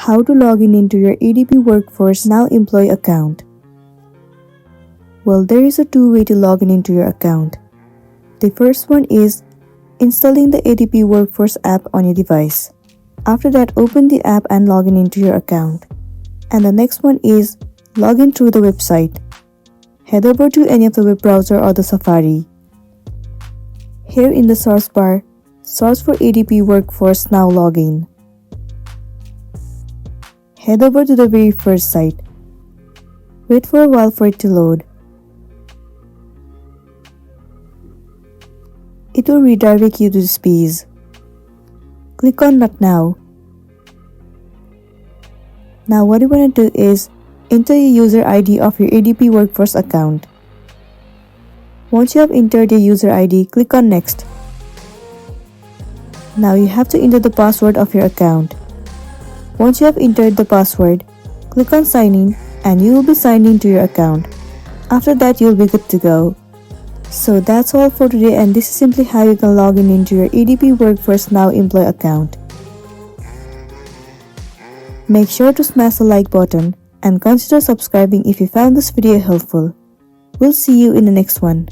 How to log in into your ADP Workforce Now employee account. Well, there is a two-way to log in into your account. The first one is installing the ADP Workforce app on your device. After that, open the app and log in into your account. And the next one is log in through the website. Head over to any of the web browser or the Safari. Here in the source bar, search for ADP Workforce Now login. Head over to the very first site. Wait for a while for it to load. It will redirect you to this page. Click on Not Now. Now what you want to do is enter your user ID of your ADP Workforce account. Once you have entered your user ID, click on Next. Now you have to enter the password of your account. Once you have entered the password, click on Sign In and you will be signed into your account. After that, you'll be good to go. So that's all for today, and this is simply how you can log in into your ADP Workforce Now employee account. Make sure to smash the like button and consider subscribing if you found this video helpful. We'll see you in the next one.